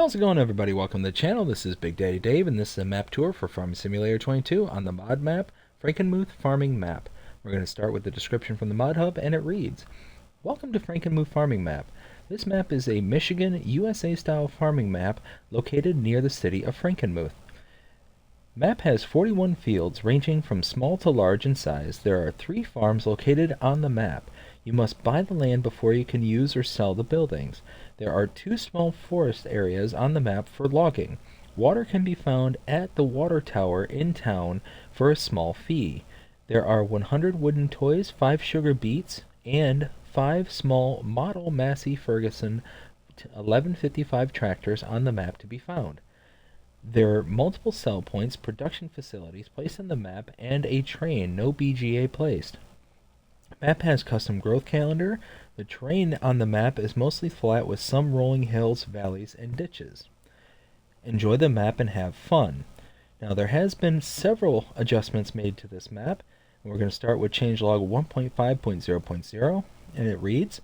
How's it going, everybody? Welcome to the channel. This is Big Daddy Dave, and this is a map tour for Farming Simulator 22 on the mod map, Frankenmuth Farming Map. We're going to start with the description from the mod hub, and it reads, Welcome to Frankenmuth Farming Map. This map is a Michigan, USA-style farming map located near the city of Frankenmuth. Map has 41 fields ranging from small to large in size. There are 3 farms located on the map. You must buy the land before you can use or sell the buildings. There are 2 small forest areas on the map for logging. Water can be found at the water tower in town for a small fee. There are 100 wooden toys, 5 sugar beets, and 5 small model Massey Ferguson 1155 tractors on the map to be found. There are multiple sell points, production facilities placed on the map, and a train, no BGA placed. Map has custom growth calendar. The terrain on the map is mostly flat with some rolling hills, valleys, and ditches. Enjoy the map and have fun. Now there has been several adjustments made to this map. We're going to start with changelog 1.5.0.0, and it reads,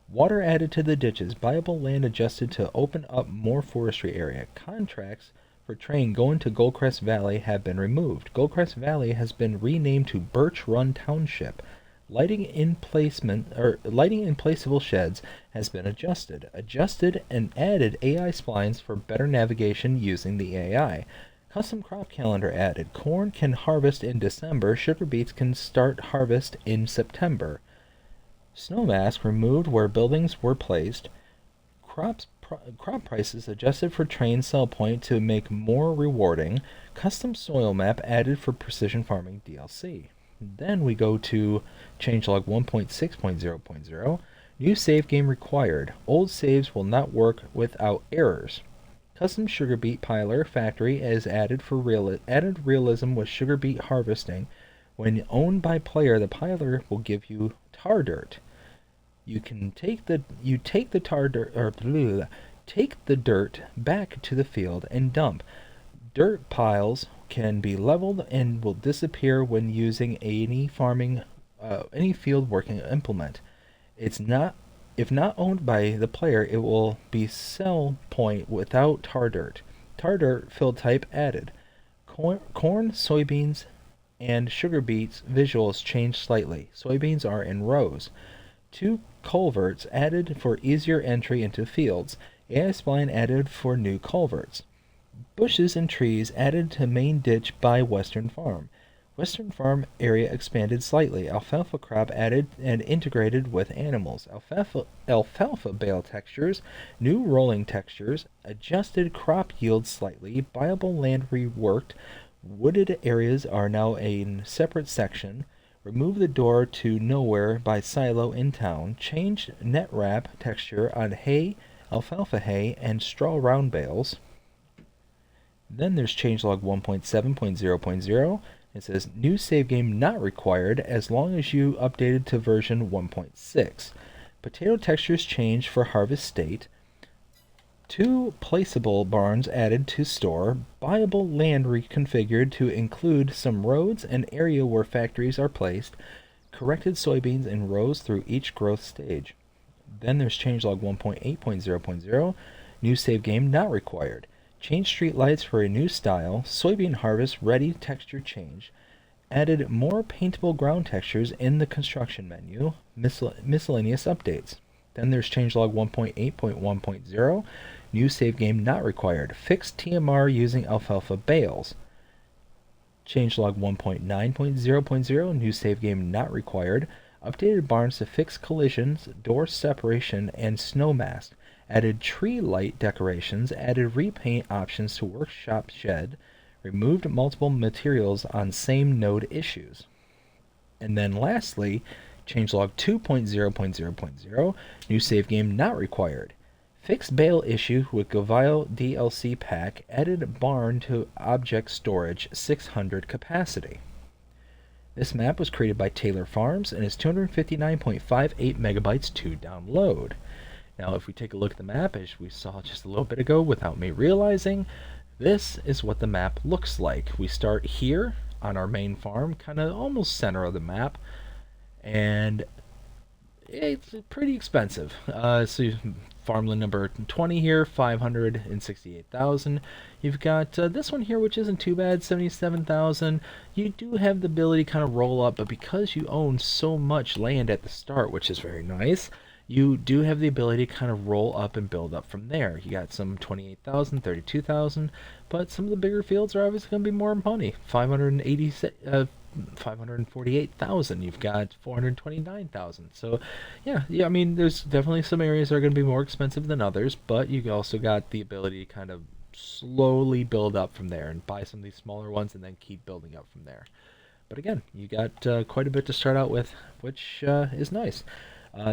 Water added to the ditches, viable land adjusted to open up more forestry area. Contracts for train going to Goldcrest Valley have been removed. Goldcrest Valley has been renamed to Birch Run Township. Lighting in placeable sheds has been adjusted and added AI splines for better navigation using the AI. Custom crop calendar added. Corn can harvest in December. Sugar beets can start harvest in September. Snow mask removed where buildings were placed. Crop prices adjusted for train sell point to make more rewarding. Custom soil map added for precision farming DLC. Then we go to changelog 1.6.0.0. New save game required. Old saves will not work without errors. Custom sugar beet piler factory is added for added realism with sugar beet harvesting. When owned by player, the piler will give you tar dirt. Take the dirt back to the field and dump. Dirt piles can be leveled and will disappear when using any field working implement. If not owned by the player, it will be sell point without tar dirt. Tar dirt field type added. Corn, soybeans, and sugar beets visuals changed slightly. Soybeans are in rows. 2 culverts added for easier entry into fields. AI spline added for new culverts. Bushes and trees added to main ditch by Western Farm. Western Farm area expanded slightly. Alfalfa crop added and integrated with animals. Alfalfa bale textures, new rolling textures, adjusted crop yield slightly, viable land reworked. Wooded areas are now a separate section. Remove the door to nowhere by silo in town. Changed net wrap texture on hay, alfalfa hay, and straw round bales. Then there's changelog 1.7.0.0. It says, new save game not required as long as you updated to version 1.6. Potato textures changed for harvest state. 2 placeable barns added to store. Viable land reconfigured to include some roads and area where factories are placed. Corrected soybeans in rows through each growth stage. Then there's changelog 1.8.0.0. New save game not required. Change street lights for a new style. Soybean harvest ready texture change. Added more paintable ground textures in the construction menu. Miscellaneous updates. Then there's changelog 1.8.1.0. New save game not required. Fixed TMR using alfalfa bales. Changelog 1.9.0.0. New save game not required. Updated barns to fix collisions, door separation, and snow mask. Added tree light decorations, added repaint options to workshop shed, removed multiple materials on same node issues. And then lastly, changelog 2.0.0.0, new save game not required. Fixed bale issue with Govile DLC pack, added barn to object storage 600 capacity. This map was created by Taylor Farms and is 259.58 megabytes to download. Now, if we take a look at the map, as we saw just a little bit ago without me realizing, this is what the map looks like. We start here on our main farm, kind of almost center of the map, and it's pretty expensive. So farmland number 20 here, 568,000. You've got this one here, which isn't too bad, 77,000. You do have the ability to kind of roll up, but because you own so much land at the start, which is very nice, you do have the ability to kind of roll up and build up from there. You got some 28,000, 32,000, but some of the bigger fields are obviously going to be more money. 548,000. You've got 429,000. So, yeah. I mean, there's definitely some areas that are going to be more expensive than others, but you also got the ability to kind of slowly build up from there and buy some of these smaller ones and then keep building up from there. But again, you got quite a bit to start out with, which is nice.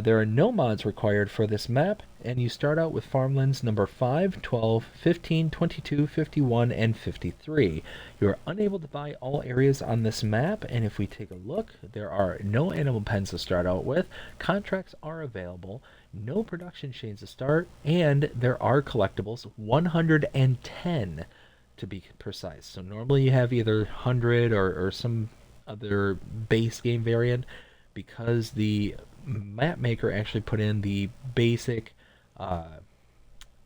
There are no mods required for this map, and you start out with farmlands number 5, 12, 15, 22, 51, and 53. You are unable to buy all areas on this map, and if we take a look, there are no animal pens to start out with, contracts are available, no production chains to start, and there are collectibles, 110 to be precise. So normally you have either 100 or some other base game variant. Because the map maker actually put in the basic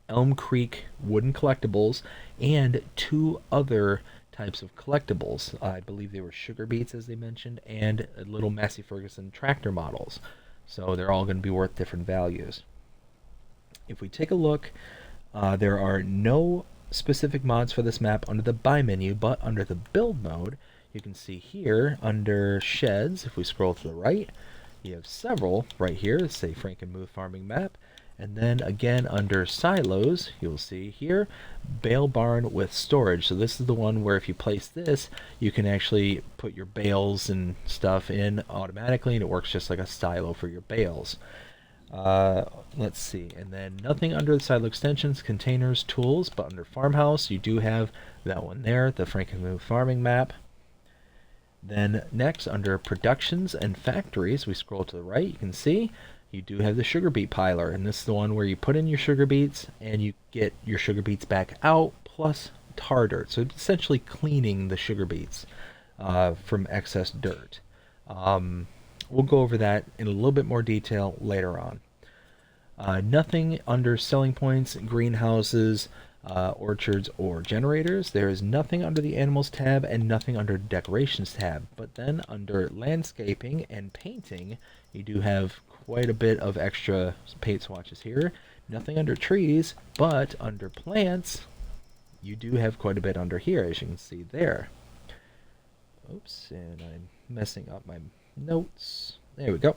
Elm Creek wooden collectibles and 2 other types of collectibles. I believe they were sugar beets, as they mentioned, and little Massey Ferguson tractor models. So they're all going to be worth different values. If we take a look, there are no specific mods for this map under the buy menu, but under the build mode, you can see here under sheds, if we scroll to the right, you have several right here that say Frankenmuth Farming Map. And then again under silos, you'll see here, bale barn with storage. So this is the one where if you place this, you can actually put your bales and stuff in automatically, and it works just like a silo for your bales. Let's see, and then nothing under the silo extensions, containers, tools, but under farmhouse, you do have that one there, the Frankenmuth Farming Map. Then next, under productions and factories, we scroll to the right, you can see you do have the sugar beet piler, and this is the one where you put in your sugar beets and you get your sugar beets back out plus tar dirt. So it's essentially cleaning the sugar beets from excess dirt. We'll go over that in a little bit more detail later on. Nothing under selling points, greenhouses, orchards, or generators. There is nothing under the animals tab and nothing under decorations tab. But then under landscaping and painting, you do have quite a bit of extra paint swatches here. Nothing under trees, but under plants, you do have quite a bit under here, as you can see there. Oops, and I'm messing up my notes. There we go.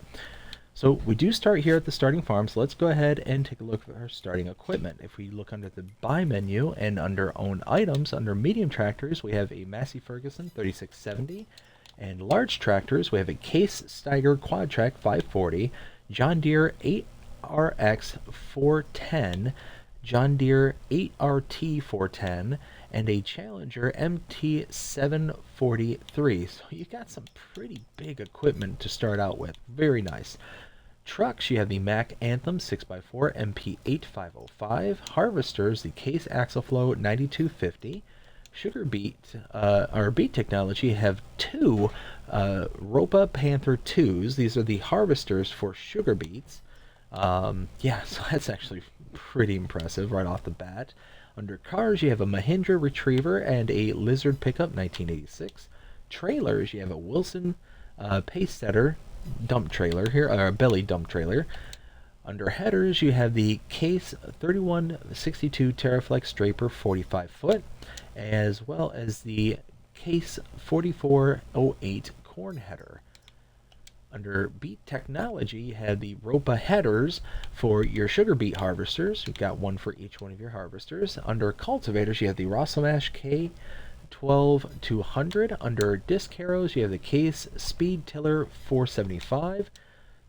So we do start here at the starting farm, so let's go ahead and take a look at our starting equipment. If we look under the buy menu and under own items, under medium tractors, we have a Massey Ferguson 3670, and large tractors, we have a Case Steiger Quadtrac 540, John Deere 8RX 410, John Deere 8RT 410, and a Challenger MT 743. So you got some pretty big equipment to start out with. Very nice. Trucks, you have the Mack Anthem 6x4 MP 8505. Harvesters, the Case Axleflow 9250. Sugar beet, or beet technology, have 2 Ropa Panther 2s. These are the harvesters for sugar beets. Yeah, so that's actually pretty impressive right off the bat. Under cars, you have a Mahindra Retriever and a Lizard Pickup 1986. Trailers, you have a Wilson Pacesetter dump trailer here, or belly dump trailer. Under headers, you have the Case 3162 Terraflex Draper 45 foot, as well as the Case 4408 corn header. Under beet technology, you have the Ropa headers for your sugar beet harvesters. You've got one for each one of your harvesters. Under cultivators, you have the Rosselmash K12200. Under disc harrows, you have the Case Speed Tiller 475.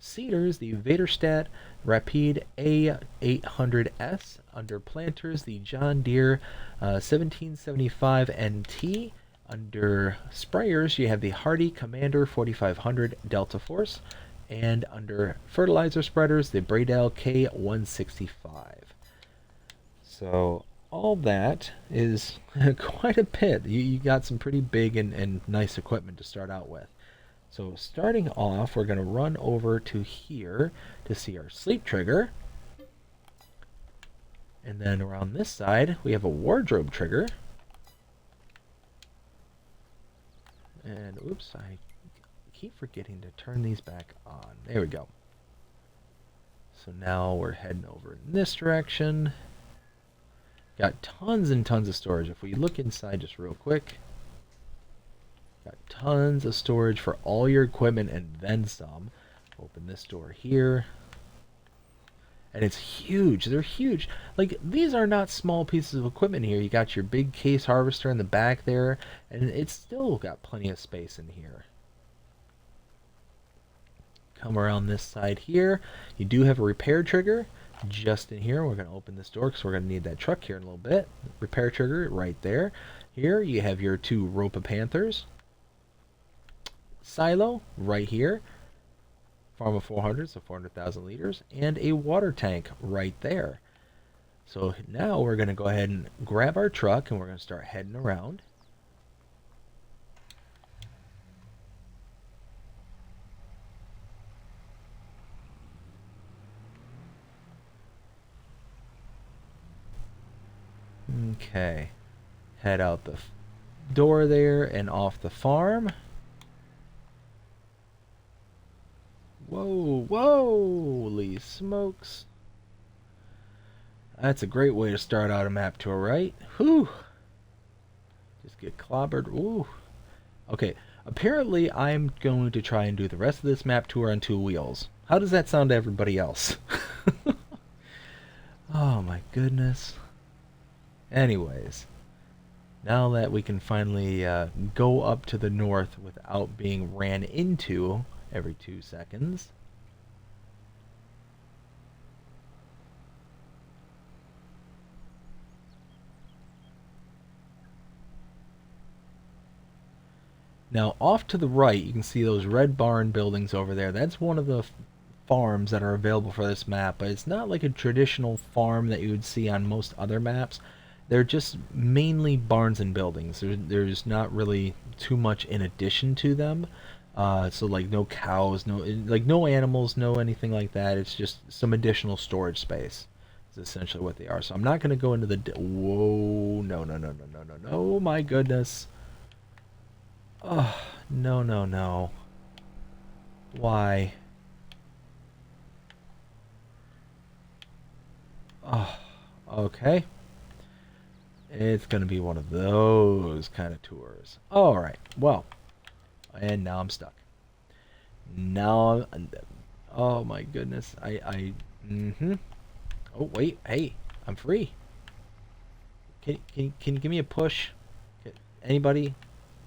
Seeders, the Vaderstat Rapide A800S. Under planters, the John Deere 1775 NT. Under sprayers, you have the Hardy Commander 4500 Delta Force. And under fertilizer spreaders, the Bradell K165. So all that is quite a bit. You got some pretty big and nice equipment to start out with. So starting off, we're going to run over to here to see our sleep trigger. And then around this side, we have a wardrobe trigger. And oops, I keep forgetting to turn these back on. There we go. So now we're heading over in this direction. Got tons and tons of storage. If we look inside just real quick, got tons of storage for all your equipment and then some. Open this door here. And it's huge. They're huge. Like, these are not small pieces of equipment here. You got your big case harvester in the back there, and it's still got plenty of space in here. Come around this side here. You do have a repair trigger just in here. We're going to open this door because we're going to need that truck here in a little bit. Repair trigger right there. Here you have your 2 Ropa Panthers. Silo right here. Farm of 400, so 400,000 liters. And a water tank right there. So now we're going to go ahead and grab our truck and we're going to start heading around. Okay, head out the door there and off the farm. Whoa, holy smokes. That's a great way to start out a map tour, right? Whew. Just get clobbered. Ooh. Okay, apparently I'm going to try and do the rest of this map tour on 2 wheels. How does that sound to everybody else? Oh my goodness. Anyways, now that we can finally go up to the north without being ran into every 2 seconds. Now off to the right you can see those red barn buildings over there. That's one of the farms that are available for this map, but it's not like a traditional farm that you would see on most other maps. They're just mainly barns and buildings. There's not really too much in addition to them. So like no cows, no animals, no anything like that. It's just some additional storage space. Is essentially what they are. So I'm not going to go into the whoa, no, oh my goodness. Oh, no. Why? Oh, okay. It's going to be one of those kind of tours. Alright, well. And now I'm stuck. Now oh my goodness. Oh, wait. Hey, I'm free. Can you give me a push? Anybody?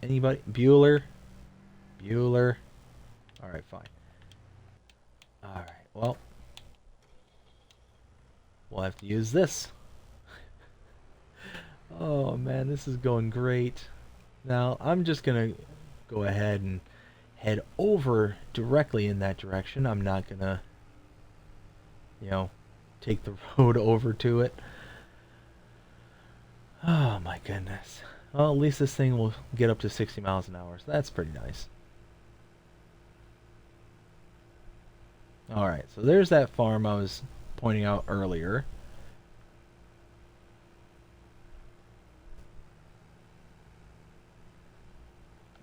Bueller? Alright, fine. Alright, well. We'll have to use this. Oh man, this is going great. Now, I'm just gonna go ahead and head over directly in that direction. I'm not gonna, take the road over to it. Oh my goodness. Well, at least this thing will get up to 60 miles an hour, so that's pretty nice. Alright, so there's that farm I was pointing out earlier.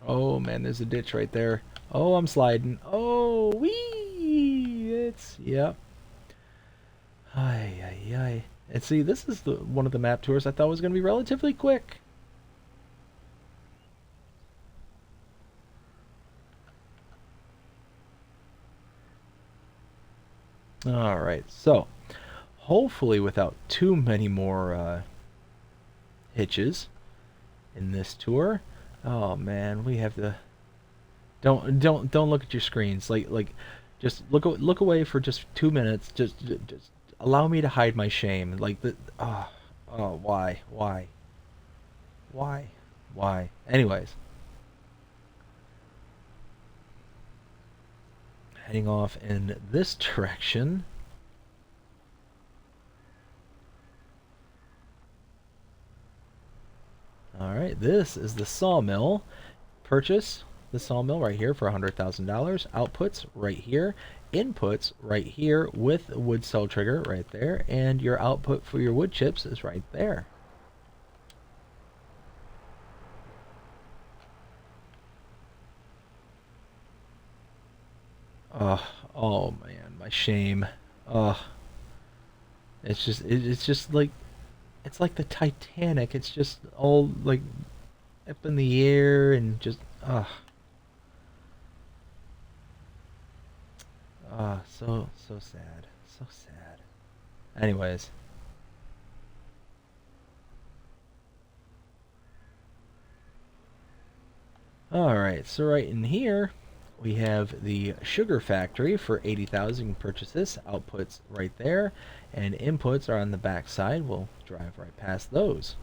Oh man, there's a ditch right there. Oh, I'm sliding. Oh, wee! It's, yep. Ay. And see, this is one of the map tours I thought was going to be relatively quick. Alright, so hopefully without too many more hitches in this tour. Oh man, we have to don't look at your screens. Like just look away for just 2 minutes. Just allow me to hide my shame. Like why? Anyways, heading off in this direction. Alright, this is the sawmill. Purchase the sawmill right here for $100,000. Outputs right here. inputs right here with a wood cell trigger right there, and your output for your wood chips is right there. Oh man, my shame. Oh, it's just like it's like the Titanic. It's just all like up in the air and just so sad, so sad. Anyways, all right. So right in here, we have the sugar factory for 80,000. You can purchase this. Outputs right there, and inputs are on the back side. We'll drive right past those.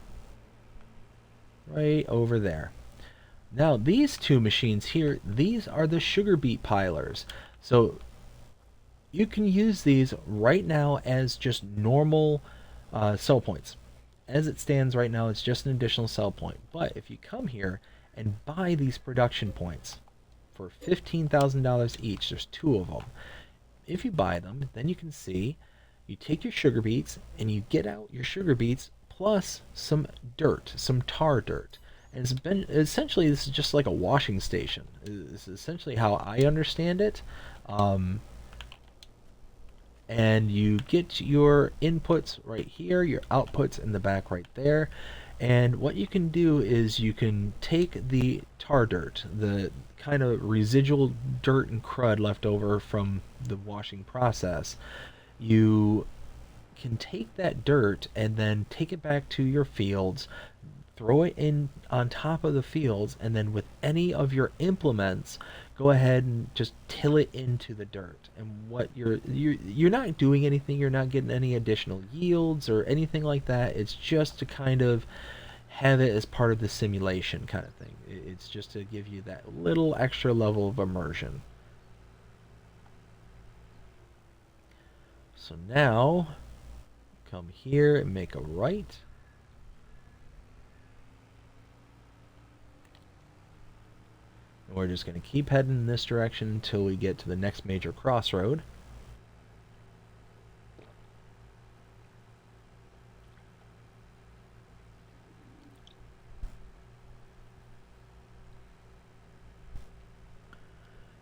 Right over there. Now these two machines here, these are the sugar beet pilers. So you can use these right now as just normal sell points. As it stands right now, it's just an additional sell point. But if you come here and buy these production points for $15,000 each, there's two of them. If you buy them, then you can see you take your sugar beets and you get out your sugar beets plus some dirt, some tar dirt. And it's been essentially this is just like a washing station. This is essentially how I understand it. And you get your inputs right here, your outputs in the back right there. And what you can do is you can take the tar dirt, the kind of residual dirt and crud left over from the washing process. You can take that dirt and then take it back to your fields, throw it in on top of the fields, and then with any of your implements, go ahead and just till it into the dirt. And what you're not doing anything, you're not getting any additional yields or anything like that. It's just to kind of have it as part of the simulation kind of thing. It's just to give you that little extra level of immersion. So now come here and make a right. And we're just going to keep heading in this direction until we get to the next major crossroad.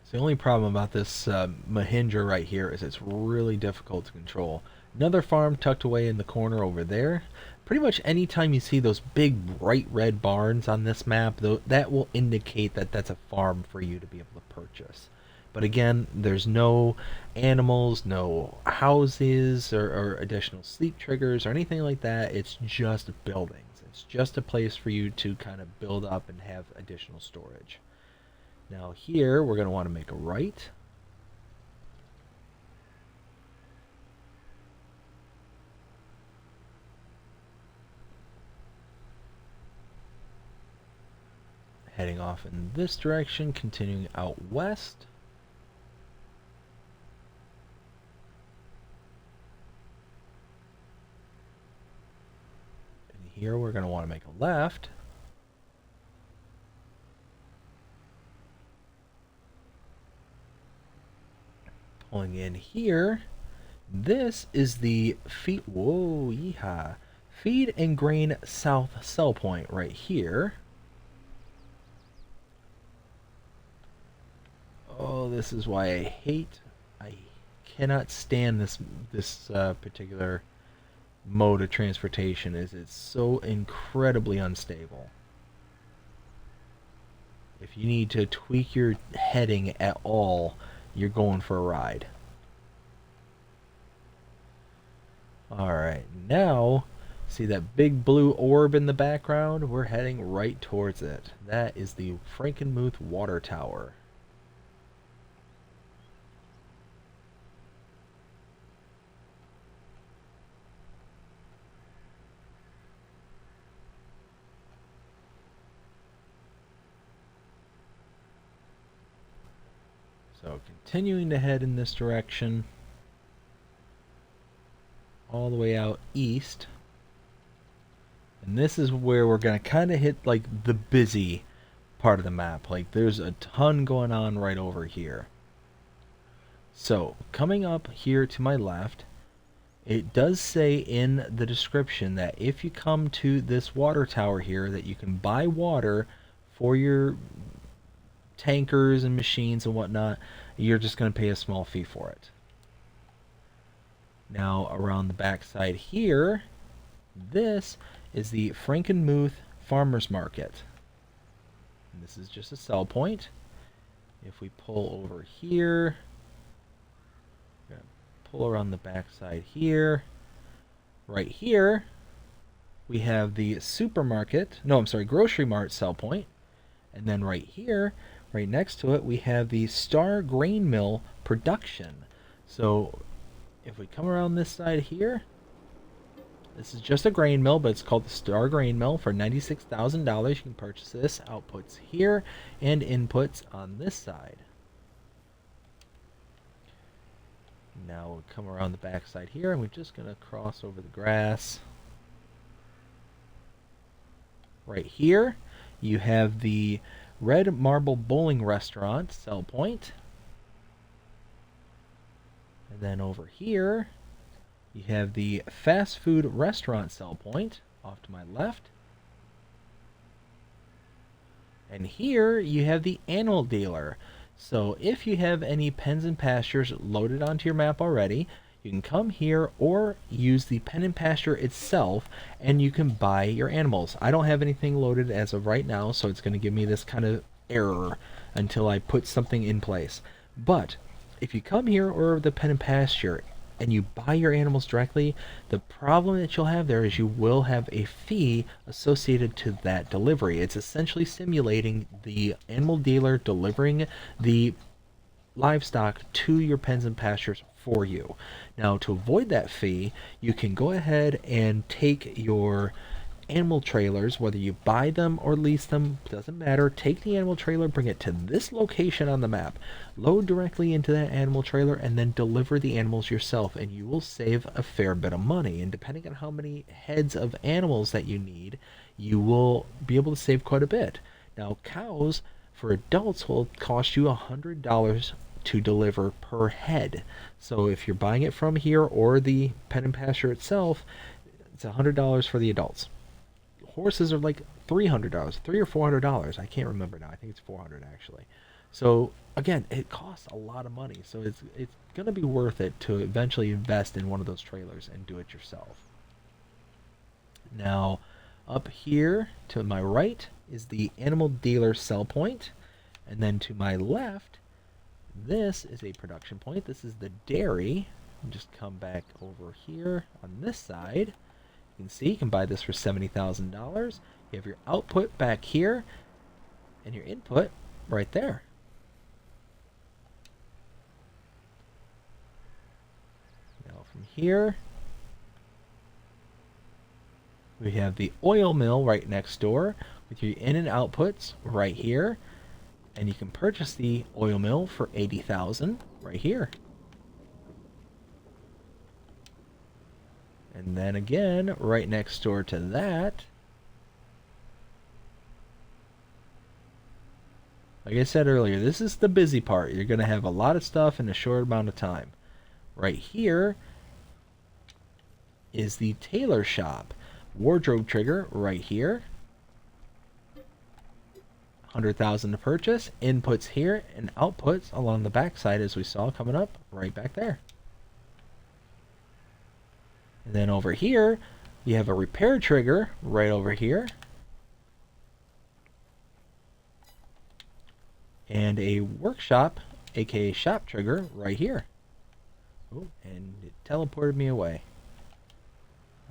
So the only problem about this Mahindra right here is it's really difficult to control. Another farm tucked away in the corner over there. Pretty much anytime you see those big bright red barns on this map, though, that will indicate that that's a farm for you to be able to purchase. But again, there's no animals, no houses, or additional sleep triggers or anything like that. It's just buildings. It's just a place for you to kind of build up and have additional storage. Now here, we're going to want to make a right. Heading off in this direction, continuing out west. And here we're going to want to make a left. Pulling in here. This is the feed. Whoa, yeehaw. Feed and grain south sell point right here. Oh, this is why I cannot stand this particular mode of transportation. Is it's so incredibly unstable. If you need to tweak your heading at all, you're going for a ride. Alright, now, see that big blue orb in the background? We're heading right towards it. That is the Frankenmuth Water Tower. So continuing to head in this direction, all the way out east. And this is where we're going to kind of hit like the busy part of the map. Like there's a ton going on right over here. So coming up here to my left, it does say in the description that if you come to this water tower here, that you can buy water for your tankers and machines and whatnot. You're just going to pay a small fee for it. Now around the back side here, this is the Frankenmuth Farmers Market. And this is just a sell point. If we pull over here, pull around the back side here. Right here, we have the Grocery Mart sell point. And then right here, right next to it, we have the Star Grain Mill production. So if we come around this side here, this is just a grain mill, but it's called the Star Grain Mill for $96,000. You can purchase this. Outputs here and inputs on this side. Now we'll come around the back side here, and we're just going to cross over the grass. Right here, you have the Red Marble Bowling Restaurant sell point. And then over here, you have the Fast Food Restaurant sell point off to my left. And here you have the Animal Dealer. So if you have any pens and pastures loaded onto your map already, you can come here or use the pen and pasture itself and you can buy your animals. I don't have anything loaded as of right now, so it's going to give me this kind of error until I put something in place. But if you come here or the pen and pasture and you buy your animals directly, the problem that you'll have there is you will have a fee associated to that delivery. It's essentially simulating the animal dealer delivering the livestock to your pens and pastures for you. Now, to avoid that fee, you can go ahead and take your animal trailers, whether you buy them or lease them, doesn't matter. Take the animal trailer, bring it to this location on the map, load directly into that animal trailer, and then deliver the animals yourself, and you will save a fair bit of money. And depending on how many heads of animals that you need, you will be able to save quite a bit. Now, cows for adults will cost you $100 to deliver per head. So if you're buying it from here or the pen and pasture itself, it's $100 for the adults. Horses are like $300, $300 or $400. I can't remember now. I think it's $400 actually. So again, it costs a lot of money. So it's gonna be worth it to eventually invest in one of those trailers and do it yourself. Now, up here to my right is the animal dealer sell point, and then to my left, this is a production point. This is the dairy. Just come back over here on this side. You can see you can buy this for $70,000. You have your output back here and your input right there. Now from here, we have the oil mill right next door with your in and outputs right here. And you can purchase the oil mill for $80,000 right here. And then again, right next door to that, like I said earlier, this is the busy part. You're going to have a lot of stuff in a short amount of time. Right here is the tailor shop. Wardrobe trigger right here. $100,000 to purchase. Inputs here and outputs along the back side, as we saw coming up right back there. And then over here, you have a repair trigger right over here. And a workshop, aka shop trigger, right here. Oh, and it teleported me away.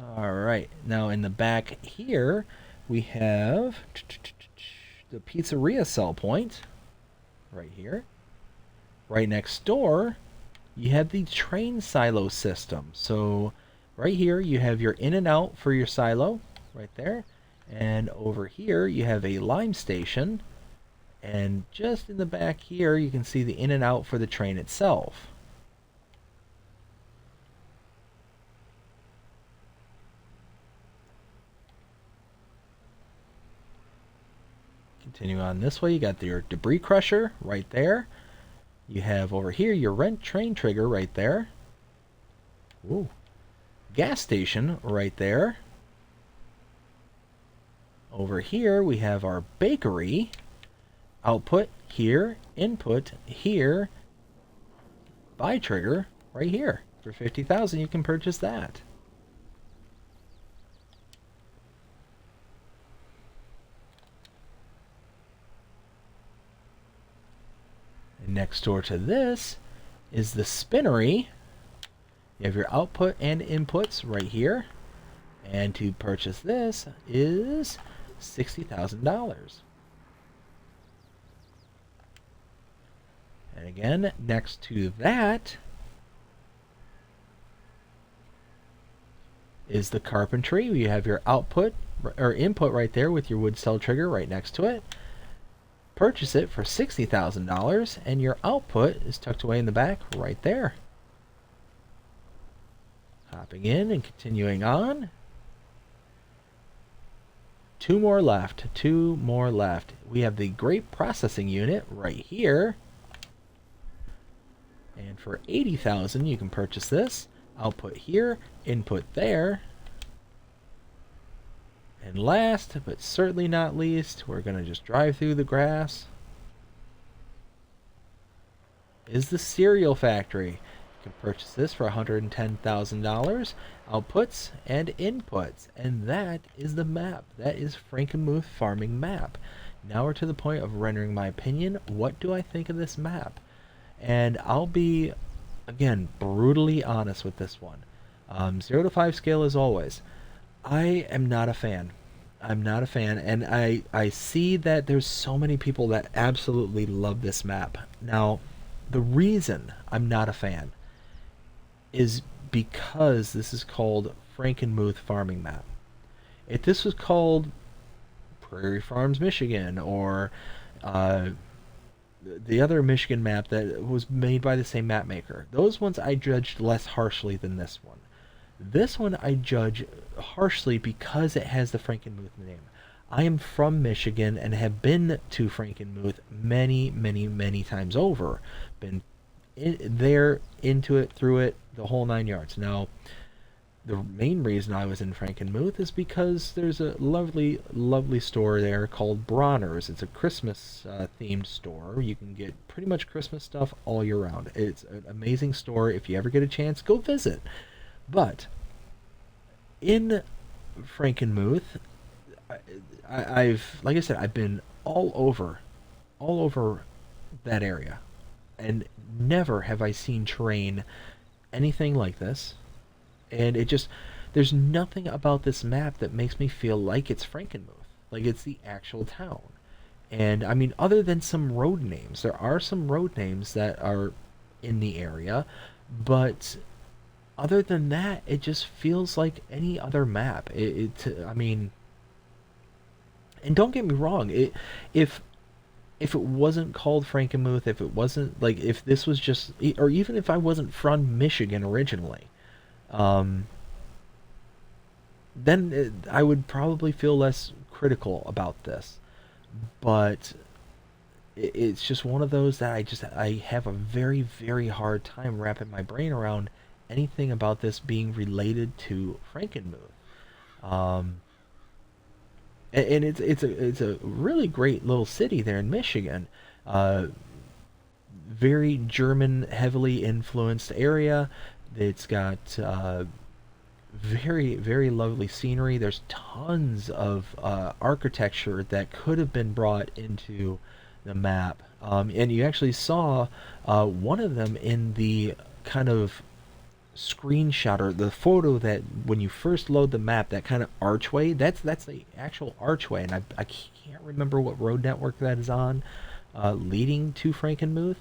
Alright, now in the back here, we have the pizzeria sell point right here. Right next door, you have the train silo system. So right here, you have your in and out for your silo right there. And over here, you have a lime station. And just in the back here, you can see the in and out for the train itself. Continue on this way, you got your debris crusher right there. You have over here your rent train trigger right there. Ooh. Gas station right there. Over here we have our bakery. Output here, input here, buy trigger right here. For 50,000 you can purchase that. And next door to this is the spinnery. You have your output and inputs right here. And to purchase this is $60,000. And again, next to that is the carpentry. You have your output or input right there with your wood cell trigger right next to it. Purchase it for $60,000, and your output is tucked away in the back right there. Hopping in and continuing on. Two more left. We have the grape processing unit right here. And for $80,000 you can purchase this. Output here, input there. And last, but certainly not least, we're going to just drive through the grass, is the cereal factory. You can purchase this for $110,000. Outputs and inputs. And that is the map. That is Frankenmuth Farming Map. Now we're to the point of rendering my opinion. What do I think of this map? And I'll be, again, brutally honest with this one. 0 to 5 scale as always. I am not a fan. I'm not a fan, and I see that there's so many people that absolutely love this map. Now, the reason I'm not a fan is because this is called Frankenmuth Farming Map. If this was called Prairie Farms Michigan, or the other Michigan map that was made by the same map maker, those ones I judged less harshly than this one. This one I judge harshly because it has the Frankenmuth name. I am from Michigan and have been to Frankenmuth many times over. Been there, into it, through it, the whole 9 yards. Now, the main reason I was in Frankenmuth is because there's a lovely store there called Bronner's. It's a Christmas themed store. You can get pretty much Christmas stuff all year round. It's an amazing store. If you ever get a chance, go visit. But in Frankenmuth, I've, like I said, I've been all over that area, and never have I seen terrain anything like this. And it just, there's nothing about this map that makes me feel like it's Frankenmuth, like it's the actual town. And I mean, other than some road names, there are some road names that are in the area, but other than that, it just feels like any other map. I mean, and don't get me wrong, if it wasn't called Frankenmuth, if it wasn't, like, if this was just, or even if I wasn't from Michigan originally, then I would probably feel less critical about this. But it's just one of those that I have a very hard time wrapping my brain around anything about this being related to Frankenmuth. And it's a really great little city there in Michigan. Very German, heavily influenced area. It's got very lovely scenery. There's tons of architecture that could have been brought into the map. And you actually saw one of them in the kind of screenshot, or the photo, that when you first load the map, that kind of archway, that's the actual archway. And I can't remember what road network that is on, leading to Frankenmuth.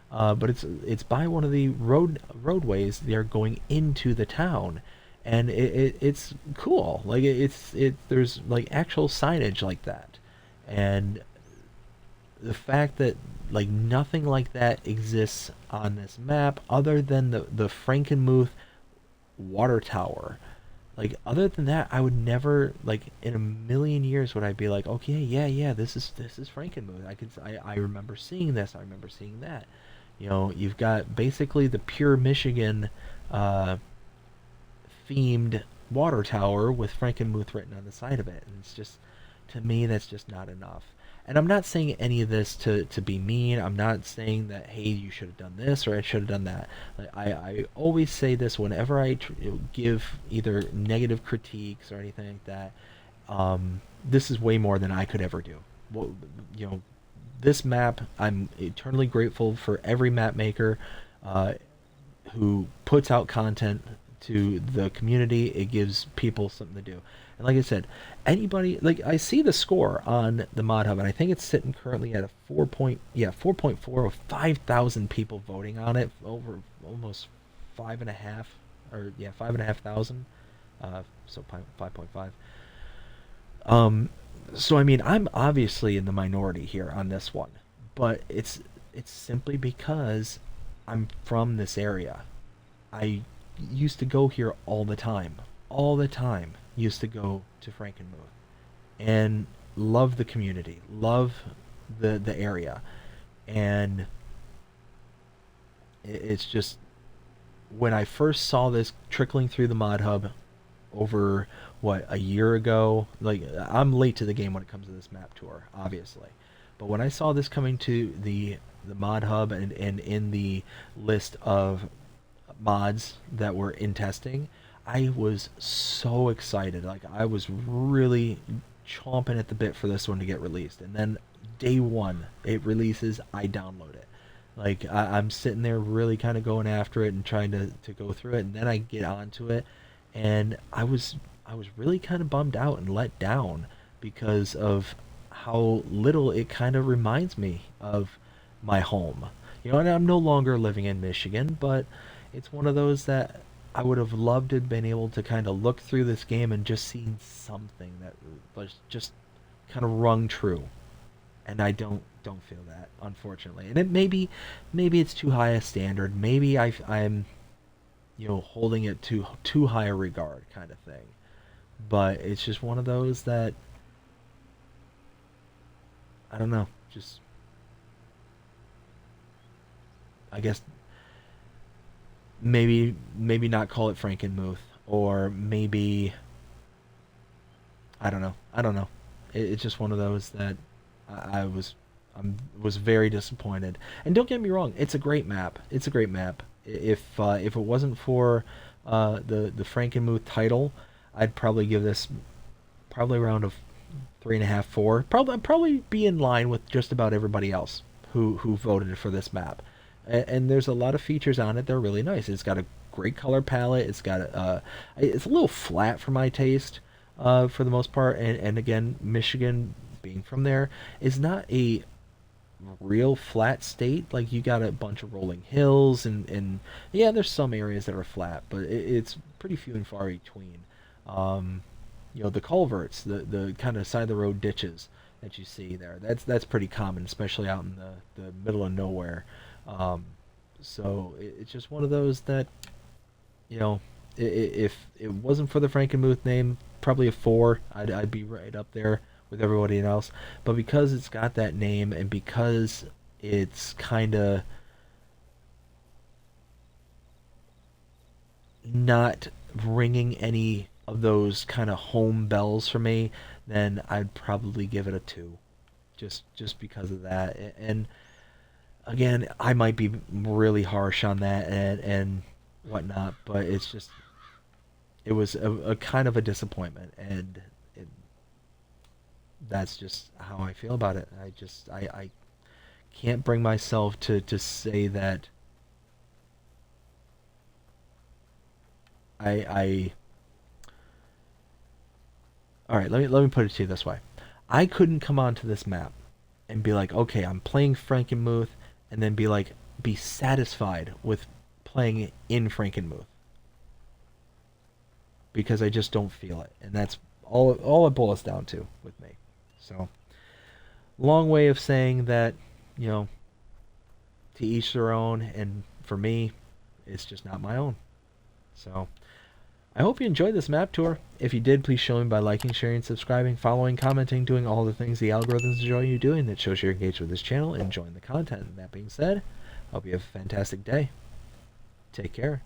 But it's by one of the roadways. They're going into the town, and it's cool. Like there's like actual signage like that, and the fact that like nothing like that exists on this map other than the Frankenmuth water tower. Like, other than that, I would never, like, in a million years would I be like, okay, yeah, this is Frankenmuth. I remember seeing this, I remember seeing that. You know, you've got basically the pure Michigan uh, themed water tower with Frankenmuth written on the side of it. And it's just, to me, that's just not enough. And I'm not saying any of this to be mean. I'm not saying that, hey, you should have done this or I should have done that. Like, I always say this whenever I give either negative critiques or anything like that. This is way more than I could ever do. Well, you know, this map, I'm eternally grateful for every map maker uh, who puts out content to the community. It gives people something to do. And like I said, anybody, like, I see the score on the mod hub, and I think it's sitting currently at a 4.4 with 5,000 people voting on it, over almost 5.5, or yeah, 5,500. So 5.5. So I mean, I'm obviously in the minority here on this one, but it's simply because I'm from this area. I used to go here all the time. All the time. Used to go to Frankenmuth and love the community, love the area. And it's just, when I first saw this trickling through the mod hub over what, a year ago, like, I'm late to the game when it comes to this map tour, obviously. But when I saw this coming to the mod hub and in the list of mods that were in testing, I was so excited. Like, I was really chomping at the bit for this one to get released. And then day one it releases, I download it. Like, I'm sitting there really kind of going after it and trying to go through it, and then I get onto it, and I was really kind of bummed out and let down because of how little it kind of reminds me of my home. You know, and I'm no longer living in Michigan, but it's one of those that I would have loved to have been able to kind of look through this game and just seen something that was just kind of rung true. And I don't feel that, unfortunately. And it maybe it's too high a standard. Maybe I'm, you know, holding it to too high a regard, kind of thing. But it's just one of those that, I don't know. Just, I guess, maybe not call it Frankenmuth, or maybe, I don't know. It's just one of those that I was very disappointed. And don't get me wrong, it's a great map. It's a great map. If it wasn't for the Frankenmuth title, I'd probably give this probably around a 3.5, 4. Probably be in line with just about everybody else who voted for this map. And there's a lot of features on it that are really nice. It's got a great color palette. It's a little flat for my taste, for the most part. And again, Michigan, being from there, is not a real flat state. Like, you got a bunch of rolling hills, and yeah, there's some areas that are flat, but it's pretty few and far between. Um, you know, the culverts, the kind of side of the road ditches that you see there, that's pretty common, especially out in the middle of nowhere. Um, so it's just one of those that, you know, if it wasn't for the Frankenmuth name, probably a 4. I'd be right up there with everybody else. But because it's got that name, and because it's kind of not ringing any of those kind of home bells for me, then I'd probably give it a 2, just because of that. And again, I might be really harsh on that and whatnot, but it's just, it was a kind of a disappointment, and it, that's just how I feel about it. I can't bring myself to say that I all right, let me put it to you this way. I couldn't come onto this map and be like, okay, I'm playing Frankenmuth, and then be satisfied with playing in Frankenmuth, because I just don't feel it, and that's all it boils down to with me. So, long way of saying that, you know, to each their own, and for me, it's just not my own. So, I hope you enjoyed this map tour. If you did, please show me by liking, sharing, subscribing, following, commenting, doing all the things the algorithms enjoy you doing. That shows you're engaged with this channel and enjoying the content. And that being said, Hope you have a fantastic day. Take care.